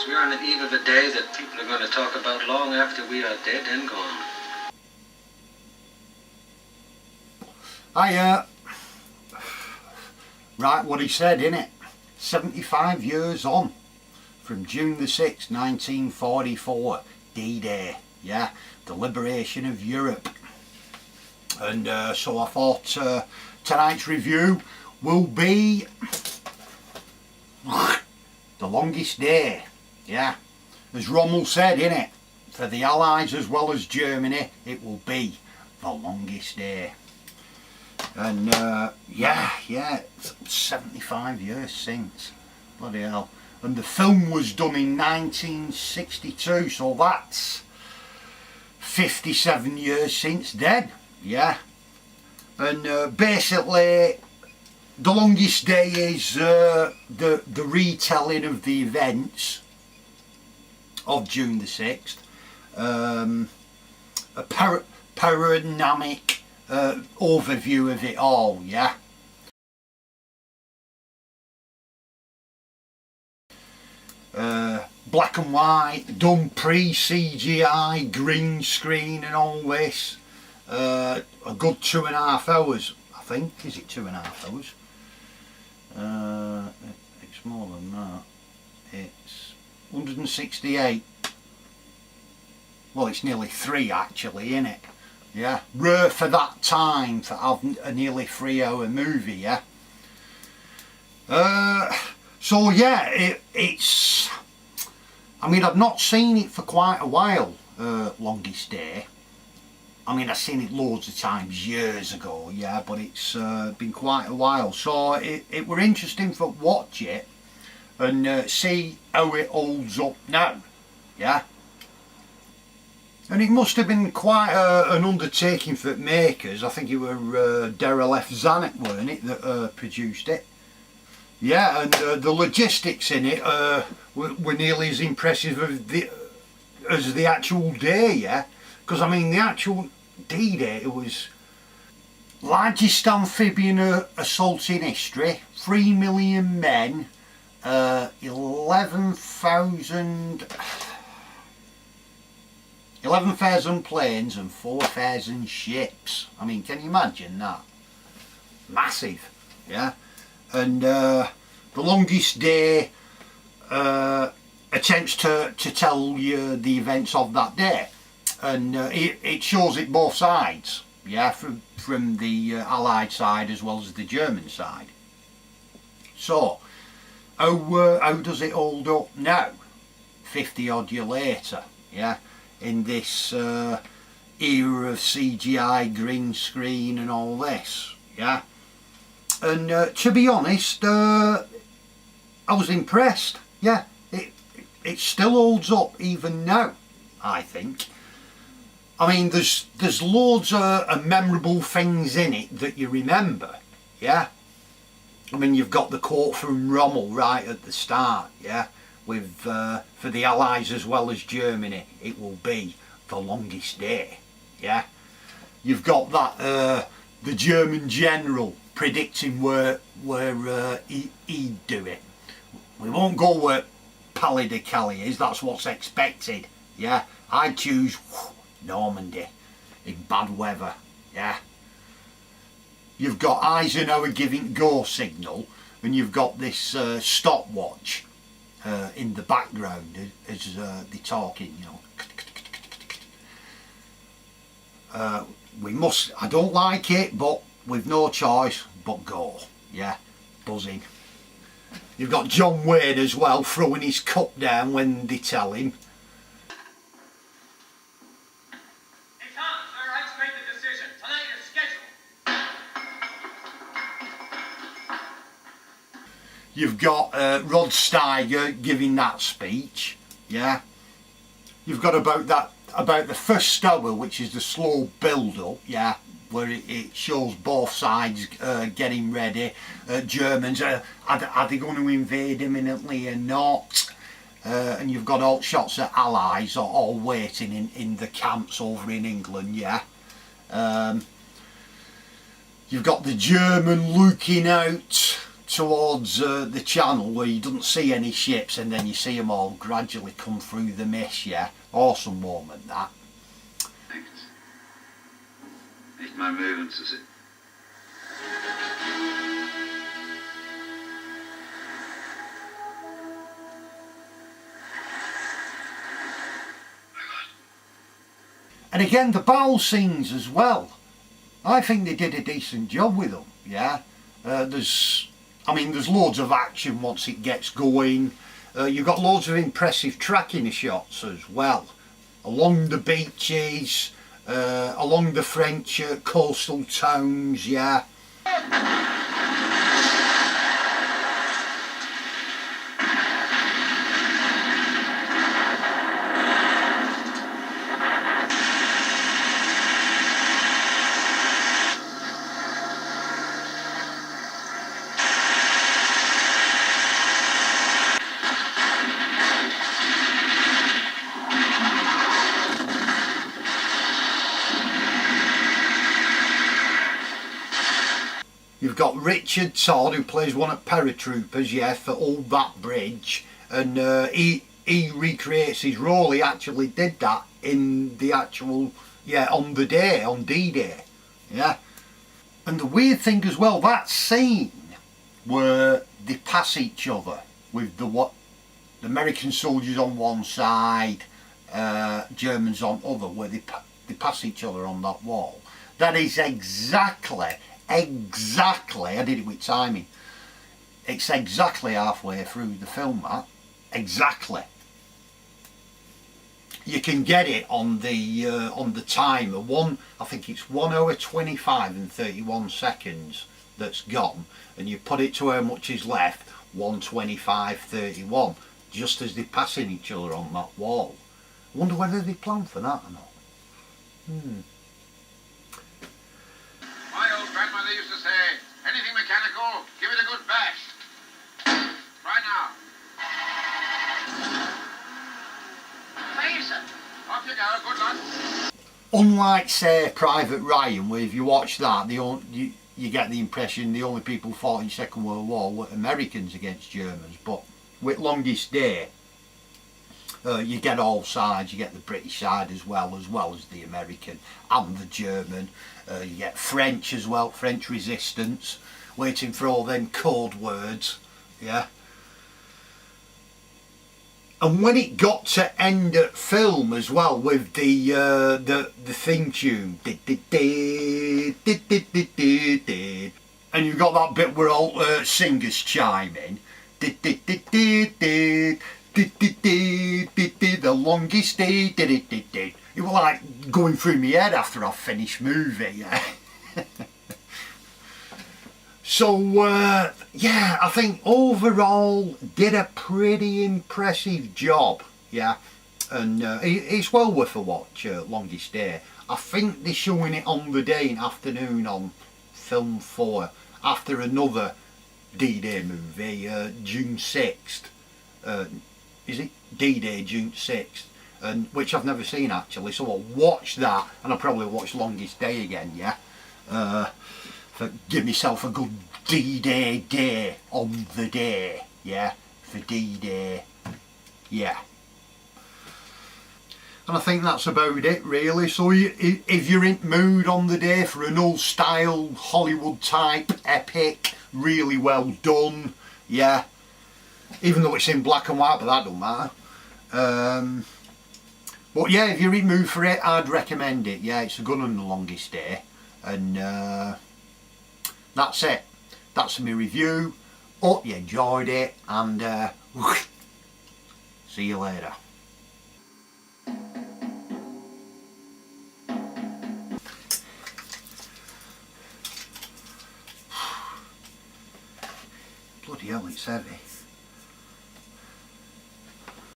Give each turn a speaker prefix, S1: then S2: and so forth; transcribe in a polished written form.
S1: We're on the eve of a day that people are going to talk about long after we are dead and gone.
S2: Right, what he said, innit? 75 years on from June the 6th, 1944, D-Day, yeah, the liberation of Europe. And so I thought tonight's review will be the longest day, yeah. As Rommel said, innit? For the Allies as well as Germany, it will be the longest day. And yeah, 75 years since. Bloody hell. And the film was done in 1962, so that's 57 years since then, yeah. And basically, the longest day is the retelling of the events of June the 6th. A panoramic overview of it all, yeah. Black and white, done pre-CGI, green screen and all this. A good 2.5 hours, I think. Is it 2.5 hours? It's more than that. It's 168. Well, it's nearly 3 actually, isn't it? Yeah, rare for that time for having a nearly 3-hour movie, yeah. So yeah, it's. I mean, I've not seen it for quite a while. Longest Day. I mean, I've seen it loads of times years ago, yeah, but it's been quite a while. So it were interesting for watch it and see how it holds up now, yeah. And it must have been quite an undertaking for the makers. I think it were Daryl F. Zanuck, weren't it, that produced it. Yeah, and the logistics in it were nearly as impressive as the actual day, yeah. Because, I mean, the actual D-Day, it was largest amphibian assault in history, 3 million men, 11,000 planes and 4,000 ships. I mean, can you imagine that? Massive, yeah. And the longest day attempts to tell you the events of that day, and it shows it both sides, yeah, from the Allied side as well as the German side. So how does it hold up now, 50 odd years later, yeah, in this era of CGI, green screen and all this, yeah. And to be honest, I was impressed, yeah. It still holds up even now, I think. I mean, there's loads of memorable things in it that you remember, yeah. I mean, you've got the quote from Rommel right at the start, yeah, with for the Allies as well as Germany, it will be the longest day, yeah. You've got that the German general predicting where he'd do it. We won't go where Pally de Calais is, that's what's expected, yeah. I'd choose Normandy in bad weather, yeah. You've got Eisenhower giving go signal, and you've got this stopwatch in the background as they're talking, you know. We must, I don't like it, but we've no choice but go, yeah, buzzing. You've got John Wayne as well throwing his cup down when they tell him.
S3: Hey Tom, sir, I just made the decision. Tonight is scheduled.
S2: You've got Rod Steiger giving that speech, yeah. You've got about the first hour, which is the slow build-up, yeah, where it shows both sides getting ready. Germans, are they going to invade imminently or not? And you've got all shots of Allies all waiting in the camps over in England, yeah. You've got the German looking out towards the channel where you don't see any ships, and then you see them all gradually come through the mist. Yeah, awesome moment that.
S4: Thanks. Nicht mal mögen zu sehen.
S2: And again, the battle scenes as well. I think they did a decent job with them. Yeah, there's loads of action once it gets going. You've got loads of impressive tracking shots as well, along the beaches, along the French coastal towns. Yeah. You've got Richard Todd, who plays one of paratroopers, yeah, for Hold That Bridge, and he recreates his role. He actually did that in the actual, yeah, on the day, on D-Day, yeah. And the weird thing as well, that scene where they pass each other with the American soldiers on one side, Germans on other, where they pass each other on that wall. That is exactly, I did it with timing. It's exactly halfway through the film, that. Exactly. You can get it on the timer. I think it's 1 hour 25 and 31 seconds that's gone, and you put it to how much is left, 1:25:31, just as they're passing each other on that wall. I wonder whether they planned for that or not.
S4: My old grandmother used to say, anything mechanical, give it a good bash. Try now. Off you go, good luck.
S2: Unlike, say, Private Ryan, where if you watch that, you get the impression the only people who fought in Second World War were Americans against Germans. But with Longest Day, you get all sides. You get the British side as well as the American and the German. You get French as well, French resistance, waiting for all them code words, yeah. And when it got to end at film as well, with the theme tune, and you've got that bit where all singers chime in, the longest day, it was like going through my head after I finished movie. Yeah. So yeah, I think overall did a pretty impressive job, yeah, and it's well worth a watch. Longest Day. I think they're showing it on the day in afternoon on Film 4 after another D-Day movie, June 6th. Is it D-Day June 6th? And which I've never seen actually, so I'll watch that, and I'll probably watch Longest Day again, yeah. Give myself a good D-Day day on the day, yeah, for D-Day, yeah. And I think that's about it really. So if you're in mood on the day for an old style Hollywood type epic, really well done, yeah, even though it's in black and white, but that don't matter. But yeah, if you're in mood for it, I'd recommend it. Yeah, it's a good one, The Longest Day. And that's it. That's my review. Hope you enjoyed it, and see you later. Bloody hell, it's heavy.